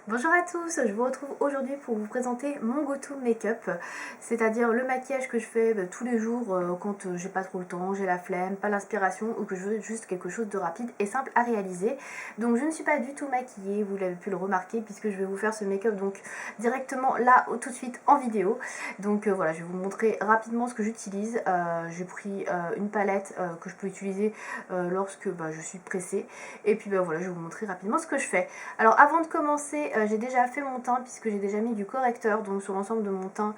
Bonjour à tous, je vous retrouve aujourd'hui pour vous présenter mon go-to make-up, c'est-à-dire le maquillage que je fais tous les jours quand j'ai pas trop le temps, j'ai la flemme, pas l'inspiration ou que je veux juste quelque chose de rapide et simple à réaliser. Donc je ne suis pas du tout maquillée, vous l'avez pu le remarquer puisque je vais vous faire ce make-up donc directement là tout de suite en vidéo. Donc voilà, je vais vous montrer rapidement ce que j'utilise. J'ai pris une palette que je peux utiliser lorsque je suis pressée et puis voilà, je vais vous montrer rapidement ce que je fais. Alors avant de commencer, j'ai déjà fait mon teint puisque j'ai déjà mis du correcteur donc sur l'ensemble de mon teint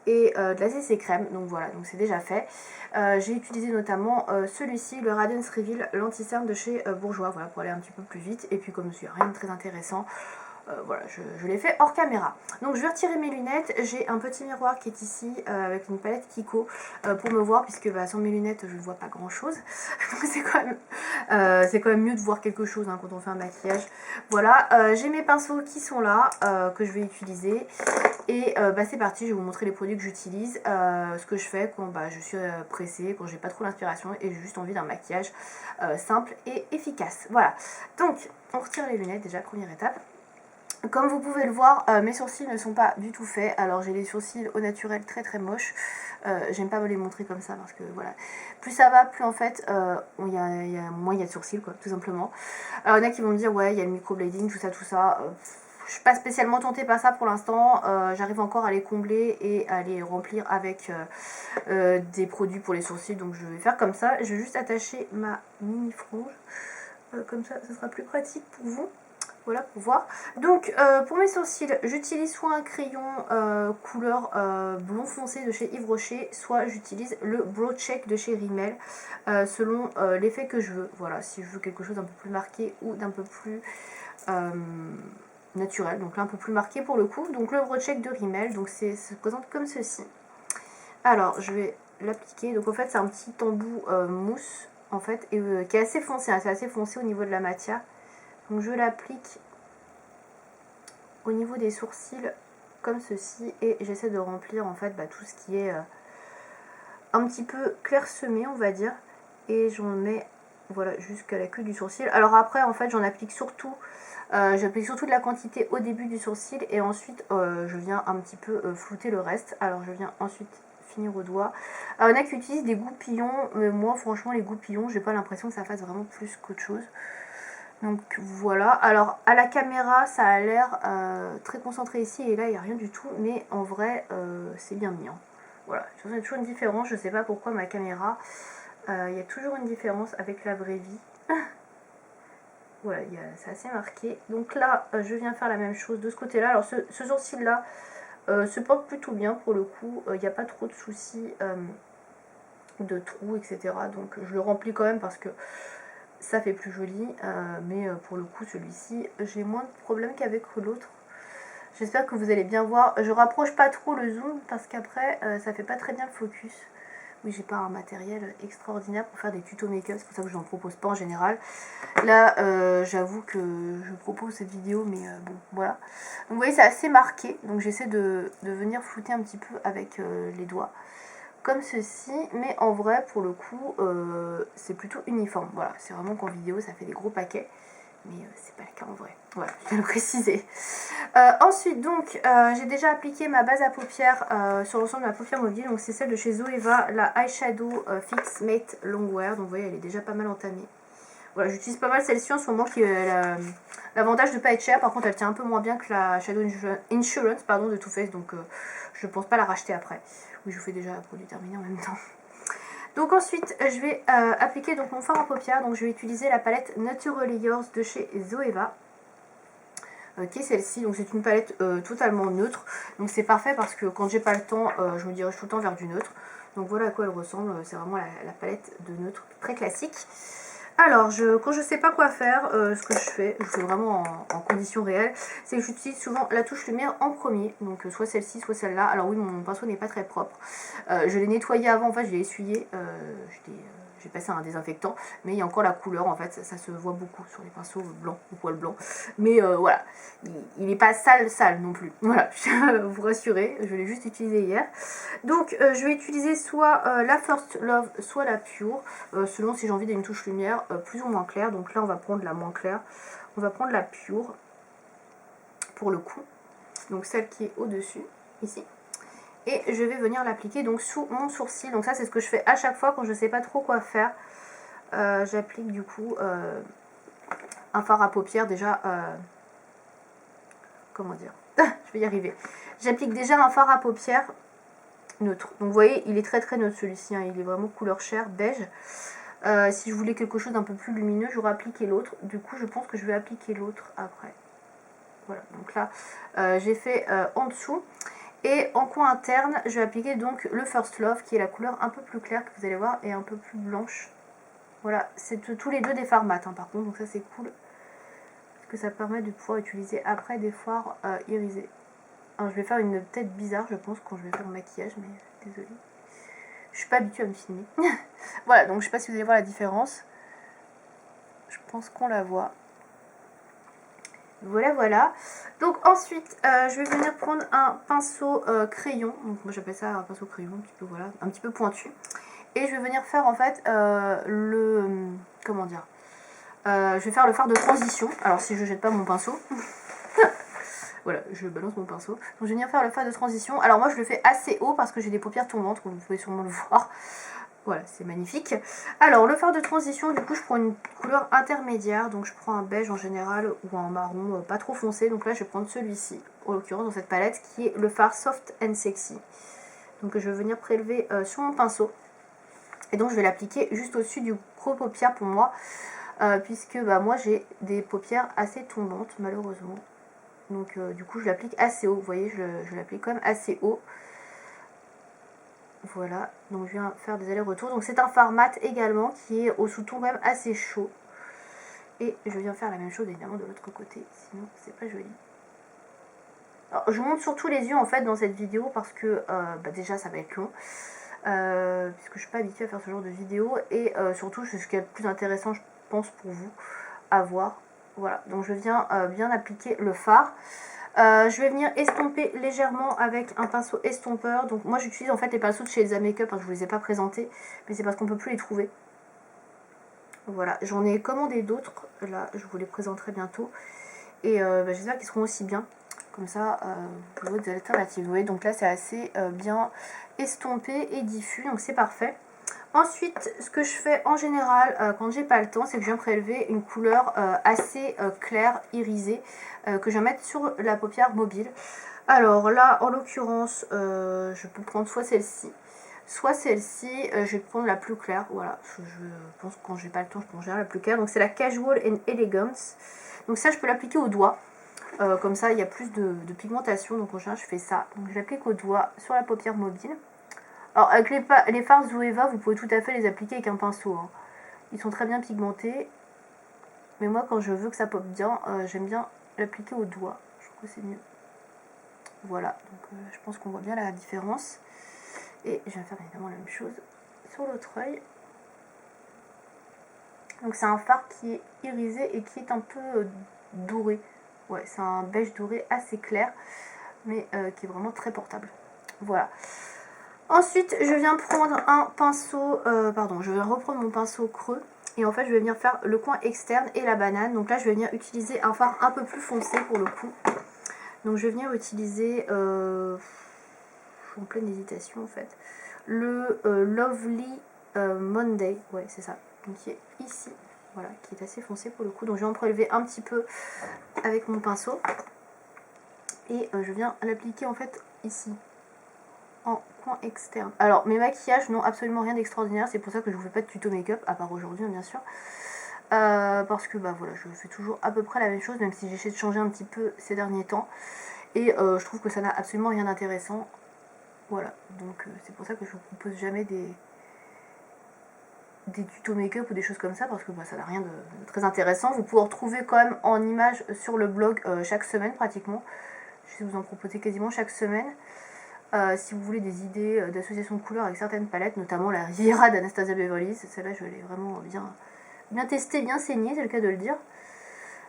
et de la CC crème, donc voilà, donc c'est déjà fait. J'ai utilisé notamment celui-ci, le Radiance Reveal l'anti-cerne de chez Bourjois, voilà, pour aller un petit peu plus vite. Et puis comme il n'y a rien de très intéressant, voilà, je l'ai fait hors caméra. Donc je vais retirer mes lunettes. J'ai un petit miroir qui est ici avec une palette Kiko pour me voir, puisque sans mes lunettes je ne vois pas grand chose. Donc c'est quand même mieux de voir quelque chose quand on fait un maquillage. Voilà, j'ai mes pinceaux qui sont là, que je vais utiliser. Et c'est parti, je vais vous montrer les produits que j'utilise, ce que je fais quand je suis pressée, quand j'ai pas trop l'inspiration et j'ai juste envie d'un maquillage simple et efficace. Voilà, donc on retire les lunettes déjà, première étape. Comme vous pouvez le voir, mes sourcils ne sont pas du tout faits. Alors j'ai les sourcils au naturel très très moches. J'aime pas me les montrer comme ça parce que voilà, plus ça va, plus en fait moins il y a de sourcils quoi, tout simplement. Alors il y en a qui vont me dire ouais il y a le microblading, tout ça. Je suis pas spécialement tentée par ça pour l'instant. J'arrive encore à les combler et à les remplir avec des produits pour les sourcils. Donc je vais faire comme ça. Je vais juste attacher ma mini frange. Comme ça sera plus pratique pour vous. Voilà pour voir. Donc pour mes sourcils, j'utilise soit un crayon couleur blond foncé de chez Yves Rocher, soit j'utilise le Brow Check de chez Rimmel selon l'effet que je veux. Voilà, si je veux quelque chose d'un peu plus marqué ou d'un peu plus naturel. Donc là un peu plus marqué pour le coup. Donc le Brow Check de Rimmel, donc se présente comme ceci. Alors je vais l'appliquer. Donc en fait c'est un petit embout mousse en fait et qui est assez foncé. C'est assez foncé au niveau de la matière. Donc je l'applique au niveau des sourcils comme ceci et j'essaie de remplir en fait tout ce qui est un petit peu clairsemé on va dire, et j'en mets voilà jusqu'à la queue du sourcil. Alors après en fait j'applique surtout de la quantité au début du sourcil et ensuite je viens un petit peu flouter le reste. Alors je viens ensuite finir au doigt. Alors, il y en a qui utilisent des goupillons, mais moi franchement les goupillons j'ai pas l'impression que ça fasse vraiment plus qu'autre chose. Donc voilà, alors à la caméra ça a l'air très concentré ici et là il n'y a rien du tout, mais en vrai c'est bien mis. Voilà, il y a toujours une différence, je sais pas pourquoi ma caméra, il y a toujours une différence avec la vraie vie. Voilà, c'est assez marqué. Donc là je viens faire la même chose de ce côté là. Alors ce sourcil là se porte plutôt bien pour le coup, il n'y a pas trop de soucis de trous etc. Donc je le remplis quand même parce que ça fait plus joli, mais pour le coup celui-ci j'ai moins de problèmes qu'avec l'autre. J'espère que vous allez bien voir. Je rapproche pas trop le zoom parce qu'après ça fait pas très bien le focus. Oui, j'ai pas un matériel extraordinaire pour faire des tutos make-up, c'est pour ça que je n'en propose pas en général. Là j'avoue que je propose cette vidéo, mais bon voilà. Donc vous voyez c'est assez marqué, donc j'essaie de venir flouter un petit peu avec les doigts comme ceci, mais en vrai pour le coup c'est plutôt uniforme. Voilà, c'est vraiment qu'en vidéo ça fait des gros paquets, mais c'est pas le cas en vrai. Voilà, je viens de le préciser. Ensuite donc j'ai déjà appliqué ma base à paupières sur l'ensemble de ma paupière mobile, donc c'est celle de chez Zoeva, la Eyeshadow Fix Mate Longwear, donc vous voyez elle est déjà pas mal entamée. Voilà, j'utilise pas mal celle-ci en ce moment qui a l'avantage de ne pas être chère, par contre elle tient un peu moins bien que la Shadow Insurance pardon, de Too Faced, donc je pense pas la racheter après. Oui, je vous fais déjà un produit terminé en même temps. Donc ensuite je vais appliquer donc mon fard à paupières, donc je vais utiliser la palette Naturally Yours de chez Zoeva. Qui est celle-ci, donc c'est une palette totalement neutre, donc c'est parfait parce que quand j'ai pas le temps je me dirige tout le temps vers du neutre. Donc voilà à quoi elle ressemble, c'est vraiment la palette de neutre très classique. Alors, quand je sais pas quoi faire, ce que je fais vraiment en conditions réelles, c'est que j'utilise souvent la touche lumière en premier, donc soit celle-ci, soit celle-là. Alors oui, mon pinceau n'est pas très propre. Je l'ai nettoyé avant, en fait, je l'ai essuyé, j'ai passé un désinfectant, mais il y a encore la couleur, en fait, ça se voit beaucoup sur les pinceaux blancs, ou poils blancs. Mais voilà, il n'est pas sale non plus. Voilà, je tiens à vous rassurer, je l'ai juste utilisé hier. Donc je vais utiliser soit la First Love, soit la Pure, selon si j'ai envie d'une touche lumière plus ou moins claire. Donc là on va prendre la moins claire, on va prendre la Pure. pour le coup. Donc celle qui est au-dessus, ici. Et je vais venir l'appliquer donc sous mon sourcil. Donc ça c'est ce que je fais à chaque fois quand je ne sais pas trop quoi faire. J'applique du coup un fard à paupières déjà. Comment dire? Je vais y arriver. J'applique déjà un fard à paupières neutre. Donc vous voyez, il est très très neutre celui-ci. Hein. Il est vraiment couleur chair, beige. Si je voulais quelque chose d'un peu plus lumineux, j'aurais appliqué l'autre. Du coup, je pense que je vais appliquer l'autre après. Voilà, donc là, j'ai fait en dessous. Et en coin interne, je vais appliquer donc le First Love, qui est la couleur un peu plus claire, que vous allez voir, et un peu plus blanche. Voilà, c'est tous les deux des fards mat, hein, par contre, donc ça c'est cool. Parce que ça permet de pouvoir utiliser après des fards irisés. Alors, je vais faire une tête bizarre, je pense, quand je vais faire mon maquillage, mais désolée. Je suis pas habituée à me filmer. Voilà, donc je sais pas si vous allez voir la différence. Je pense qu'on la voit. Voilà, voilà. Donc ensuite, je vais venir prendre un pinceau crayon. Donc moi j'appelle ça un pinceau crayon, un petit peu, voilà, un petit peu pointu. Et je vais venir faire en fait comment dire, je vais faire le fard de transition. Alors si je jette pas mon pinceau. Voilà, je balance mon pinceau. Donc je vais venir faire le fard de transition. Alors moi je le fais assez haut parce que j'ai des paupières tombantes, comme vous pouvez sûrement le voir. Voilà, c'est magnifique. Alors, le fard de transition, du coup, je prends une couleur intermédiaire. Donc, je prends un beige en général ou un marron pas trop foncé. Donc là, je vais prendre celui-ci, en l'occurrence, dans cette palette, qui est le fard Soft and Sexy. Donc, je vais venir prélever sur mon pinceau. Et donc, je vais l'appliquer juste au-dessus du gros paupière pour moi. Puisque bah, moi, j'ai des paupières assez tombantes, malheureusement. Donc, du coup, je l'applique assez haut. Vous voyez, je l'applique quand même assez haut. Voilà, donc je viens faire des allers-retours. Donc c'est un fard mat également qui est au sous-ton quand même assez chaud. Et je viens faire la même chose évidemment de l'autre côté, sinon c'est pas joli. Alors, je monte surtout les yeux en fait dans cette vidéo parce que bah, déjà ça va être long. Puisque je suis pas habituée à faire ce genre de vidéo. Et surtout c'est ce qui est le plus intéressant je pense pour vous à voir. Voilà, donc je viens bien appliquer le fard. Je vais venir estomper légèrement avec un pinceau estompeur. Donc moi j'utilise en fait les pinceaux de chez Elsa Makeup, hein, je ne vous les ai pas présentés, mais c'est parce qu'on ne peut plus les trouver. Voilà, j'en ai commandé d'autres, là je vous les présenterai bientôt. Et bah, j'espère qu'ils seront aussi bien. Comme ça, vous avez des alternatives. Vous voyez, donc là c'est assez bien estompé et diffus, donc c'est parfait. Ensuite, ce que je fais en général quand j'ai pas le temps, c'est que je viens prélever une couleur assez claire, irisée, que je vais mettre sur la paupière mobile. Alors là, en l'occurrence, je peux prendre soit celle-ci, soit celle-ci. Je vais prendre la plus claire, voilà. Je pense que quand j'ai pas le temps, je prends la plus claire. Donc c'est la Casual and Elegance. Donc ça, je peux l'appliquer au doigt. Comme ça, il y a plus de pigmentation. Donc en général, je fais ça. Donc je l'applique au doigt sur la paupière mobile. Alors avec les fards Zoeva, vous pouvez tout à fait les appliquer avec un pinceau. Hein. Ils sont très bien pigmentés. Mais moi quand je veux que ça pop bien, j'aime bien l'appliquer au doigt. Je trouve que c'est mieux. Voilà, donc je pense qu'on voit bien la différence. Et je vais faire évidemment la même chose sur l'autre œil. Donc c'est un fard qui est irisé et qui est un peu doré. Ouais, c'est un beige doré assez clair, mais qui est vraiment très portable. Voilà. Ensuite, je viens prendre un pinceau, je vais reprendre mon pinceau creux. Et en fait, je vais venir faire le coin externe et la banane. Donc là, je vais venir utiliser un fard un peu plus foncé pour le coup. Donc je vais venir utiliser, je suis en pleine hésitation en fait, le Lovely Monday. Ouais, c'est ça. Donc qui est ici. Voilà, qui est assez foncé pour le coup. Donc je vais en prélever un petit peu avec mon pinceau. Et je viens l'appliquer en fait ici. En coin externe. Alors mes maquillages n'ont absolument rien d'extraordinaire, c'est pour ça que je vous fais pas de tuto make-up, à part aujourd'hui bien sûr. Parce que bah voilà, je fais toujours à peu près la même chose, même si j'essaie de changer un petit peu ces derniers temps. Et je trouve que ça n'a absolument rien d'intéressant. Voilà, donc c'est pour ça que je vous propose jamais des tutos make-up ou des choses comme ça, parce que bah, ça n'a rien de très intéressant. Vous pouvez en retrouver quand même en images sur le blog chaque semaine pratiquement. Je vais vous en proposer quasiment chaque semaine. Si vous voulez des idées d'association de couleurs avec certaines palettes, notamment la Riviera d'Anastasia Beverly Hills, celle-là je l'ai vraiment bien testée, bien saignée, c'est le cas de le dire.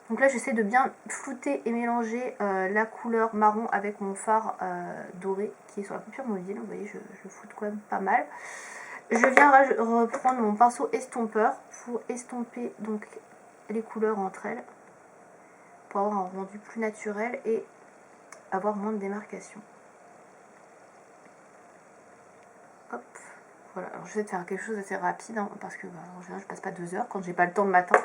Donc là j'essaie de bien flouter et mélanger la couleur marron avec mon fard doré qui est sur la paupière mobile. Vous voyez, je floute quand même pas mal. Je viens reprendre mon pinceau estompeur pour estomper donc les couleurs entre elles, pour avoir un rendu plus naturel. Et avoir moins de démarcation. Hop, voilà, alors j'essaie de faire quelque chose d'assez rapide, hein, parce que en général je passe pas 2 heures quand j'ai pas le temps le matin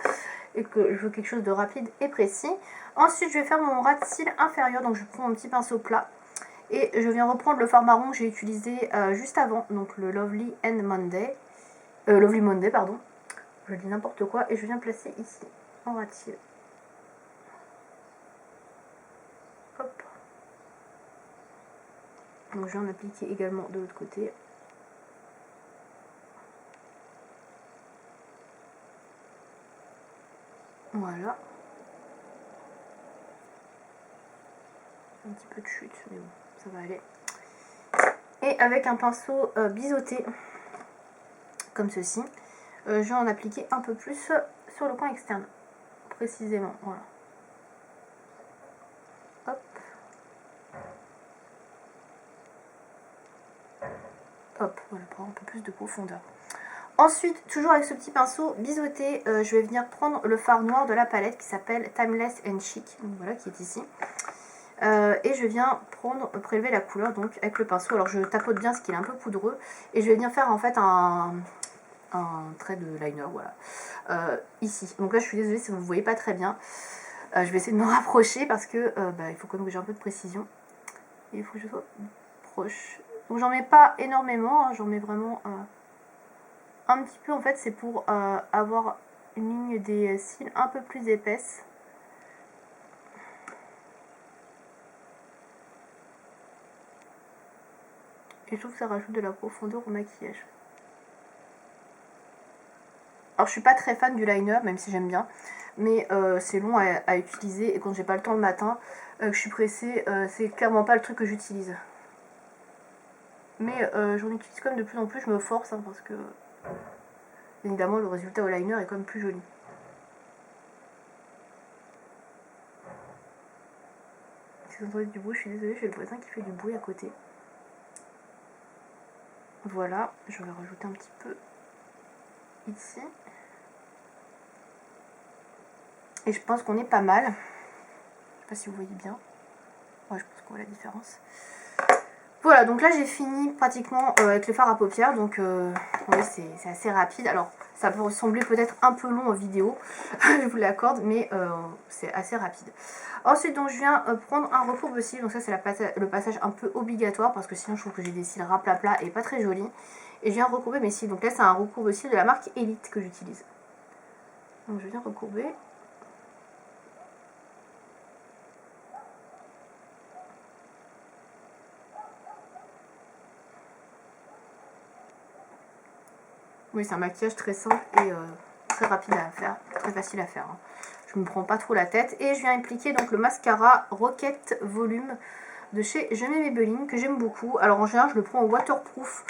et que je veux quelque chose de rapide et précis. Ensuite je vais faire mon ras de cils inférieur, donc je prends mon petit pinceau plat et je viens reprendre le fard marron que j'ai utilisé juste avant, donc le Lovely Monday, pardon, je dis n'importe quoi, et je viens placer ici en ras de cils. Hop. Donc je viens en appliquer également de l'autre côté. Voilà. Un petit peu de chute, mais bon, ça va aller. Et avec un pinceau biseauté, comme ceci, je vais en appliquer un peu plus sur le coin externe, précisément. Voilà. Hop. Hop, voilà, pour avoir un peu plus de profondeur. Ensuite, toujours avec ce petit pinceau biseauté, je vais venir prendre le fard noir de la palette qui s'appelle Timeless and Chic, donc voilà, qui est ici. Et je viens prélever la couleur donc avec le pinceau. Alors je tapote bien parce qu'il est un peu poudreux. Et je vais venir faire en fait un trait de liner, voilà. Ici. Donc là je suis désolée si vous ne voyez pas très bien. Je vais essayer de me rapprocher parce que il faut quand même que j'ai un peu de précision. Et il faut que je sois proche. Donc j'en mets pas énormément, hein, j'en mets vraiment un petit peu. En fait c'est pour avoir une ligne des cils un peu plus épaisse. Et je trouve que ça rajoute de la profondeur au maquillage. Alors je suis pas très fan du liner, même si j'aime bien. Mais c'est long à utiliser. Et quand j'ai pas le temps le matin, que je suis pressée, c'est clairement pas le truc que j'utilise. Mais j'en utilise quand même de plus en plus, je me force. Hein, parce que évidemment le résultat au liner est quand même plus joli. Si vous entendez du bruit, je suis désolée, j'ai le voisin qui fait du bruit à côté. Voilà, je vais rajouter un petit peu ici. Et je pense qu'on est pas mal. Je sais pas si vous voyez bien. Ouais, je pense qu'on voit la différence. Voilà, donc là j'ai fini pratiquement avec le fard à paupières. Donc oui, c'est assez rapide. Alors ça peut sembler peut-être un peu long en vidéo, je vous l'accorde, mais c'est assez rapide. Ensuite, donc je viens prendre un recourbe-cils. Donc ça c'est le passage un peu obligatoire parce que sinon je trouve que j'ai des cils raplapla et pas très jolis. Et je viens recourber mes cils. Donc là c'est un recourbe-cils de la marque Elite que j'utilise. Donc je viens recourber. Oui, c'est un maquillage très simple et très rapide à faire, très facile à faire. Hein. Je ne me prends pas trop la tête. Et je viens appliquer donc le mascara Rocket Volume de chez Je mets Maybelline, que j'aime beaucoup. Alors en général, je le prends au waterproof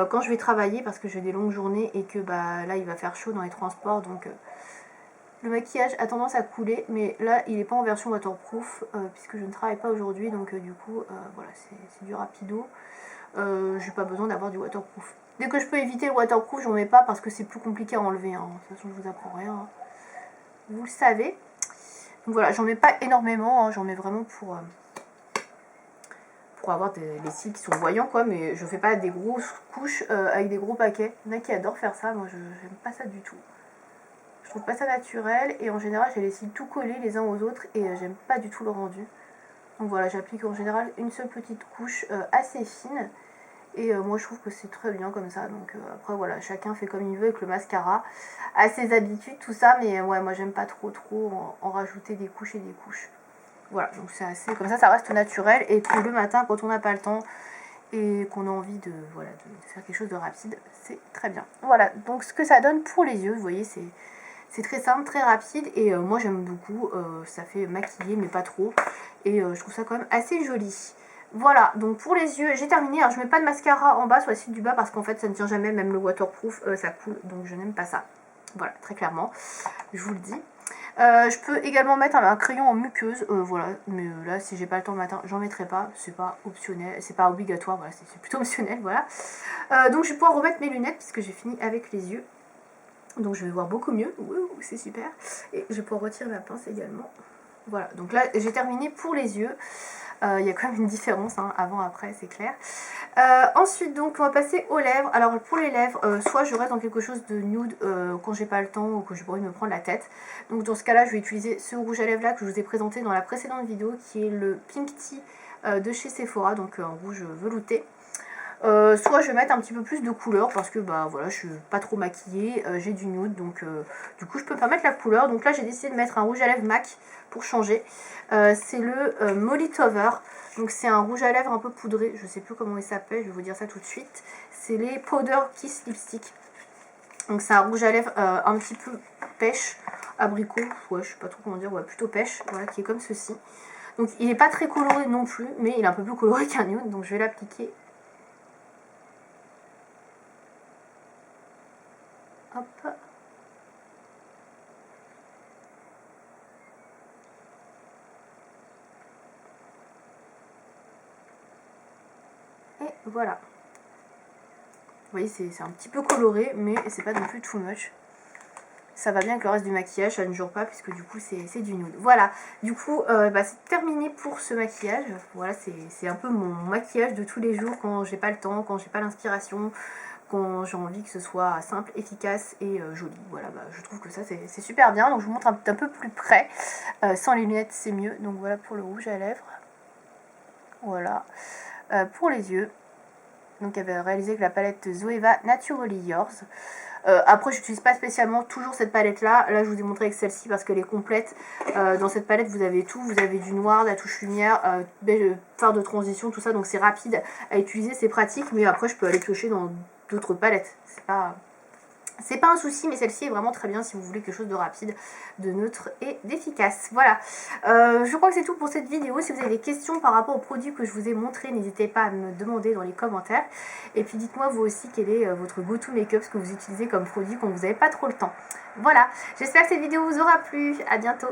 quand je vais travailler parce que j'ai des longues journées et que bah, là, il va faire chaud dans les transports. Donc le maquillage a tendance à couler. Mais là, il n'est pas en version waterproof puisque je ne travaille pas aujourd'hui. Donc du coup, voilà, c'est du rapido. J'ai pas besoin d'avoir du waterproof. Dès que je peux éviter le waterproof, j'en mets pas parce que c'est plus compliqué à enlever. Hein. De toute façon, je vous apprends rien. Hein. Vous le savez. Donc voilà, j'en mets pas énormément. Hein. J'en mets vraiment pour avoir les cils qui sont voyants, quoi. Mais je fais pas des grosses couches avec des gros paquets. Il y en a qui adorent faire ça. Moi, j'aime pas ça du tout. Je trouve pas ça naturel. Et en général, j'ai les cils tout collés les uns aux autres. Et j'aime pas du tout le rendu. Donc voilà, j'applique en général une seule petite couche assez fine. Et moi je trouve que c'est très bien comme ça. Donc après voilà, chacun fait comme il veut avec le mascara, a ses habitudes, tout ça. Mais ouais, moi j'aime pas trop en rajouter des couches et des couches. Voilà, donc c'est assez comme ça reste naturel. Et puis le matin quand on n'a pas le temps et qu'on a envie de faire quelque chose de rapide, c'est très bien. Voilà, donc ce que ça donne pour les yeux, vous voyez, c'est très simple, très rapide. Et moi j'aime beaucoup, ça fait maquiller mais pas trop. Et je trouve ça quand même assez joli. Voilà, donc pour les yeux, j'ai terminé. Alors je mets pas de mascara en bas sur la suite du bas parce qu'en fait ça ne tient jamais, même le waterproof, ça coule. Donc je n'aime pas ça. Voilà, très clairement, je vous le dis. Je peux également mettre un crayon en muqueuse, voilà. Mais là, si j'ai pas le temps le matin, j'en mettrai pas. C'est pas optionnel, c'est pas obligatoire, voilà, c'est plutôt optionnel, voilà. Donc je vais pouvoir remettre mes lunettes puisque j'ai fini avec les yeux. Donc je vais voir beaucoup mieux, c'est super. Et je vais pouvoir retirer ma pince également. Voilà, donc là j'ai terminé pour les yeux. Il y a quand même une différence, hein, avant-après, c'est clair. Ensuite, donc, on va passer aux lèvres. Alors, pour les lèvres, soit je reste dans quelque chose de nude quand j'ai pas le temps ou que j'ai pas envie de me prendre la tête. Donc, dans ce cas-là, je vais utiliser ce rouge à lèvres là que je vous ai présenté dans la précédente vidéo, qui est le Pink Tea de chez Sephora, donc un rouge velouté. Soit je vais mettre un petit peu plus de couleur parce que bah voilà, je suis pas trop maquillée, j'ai du nude, donc du coup je peux pas mettre la couleur. Donc là j'ai décidé de mettre un rouge à lèvres MAC pour changer. C'est le Molitover, donc c'est un rouge à lèvres un peu poudré, je sais plus comment il s'appelle, je vais vous dire ça tout de suite. C'est les Powder Kiss Lipstick. Donc c'est un rouge à lèvres un petit peu pêche, abricot, ouais je sais pas trop comment dire, ouais plutôt pêche, voilà, qui est comme ceci. Donc il est pas très coloré non plus, mais il est un peu plus coloré qu'un nude, donc je vais l'appliquer. Hop. Et voilà. Vous voyez, c'est un petit peu coloré, mais c'est pas non plus too much. Ça va bien avec le reste du maquillage, ça ne jure pas, puisque du coup c'est du nude. Voilà, du coup bah, c'est terminé pour ce maquillage. Voilà, c'est un peu mon maquillage de tous les jours quand j'ai pas le temps, quand j'ai pas l'inspiration, quand j'ai envie que ce soit simple, efficace et joli. Voilà, bah, je trouve que ça c'est super bien. Donc je vous montre un peu plus près. Sans les lunettes c'est mieux. Donc voilà pour le rouge à lèvres. Voilà. Pour les yeux. Donc elle avait réalisé avec la palette Zoeva Naturally Yours. Après, je n'utilise pas spécialement toujours cette palette là. Là, je vous ai montré avec celle-ci parce qu'elle est complète. Dans cette palette, vous avez tout. Vous avez du noir, de la touche lumière, phare de transition, tout ça. Donc, c'est rapide à utiliser, c'est pratique. Mais après, je peux aller piocher dans d'autres palettes. C'est pas un souci, mais celle-ci est vraiment très bien si vous voulez quelque chose de rapide, de neutre et d'efficace. Voilà, je crois que c'est tout pour cette vidéo. Si vous avez des questions par rapport aux produits que je vous ai montrés, n'hésitez pas à me demander dans les commentaires. Et puis dites-moi vous aussi quel est votre go-to make-up, ce que vous utilisez comme produit quand vous n'avez pas trop le temps. Voilà, j'espère que cette vidéo vous aura plu. À bientôt.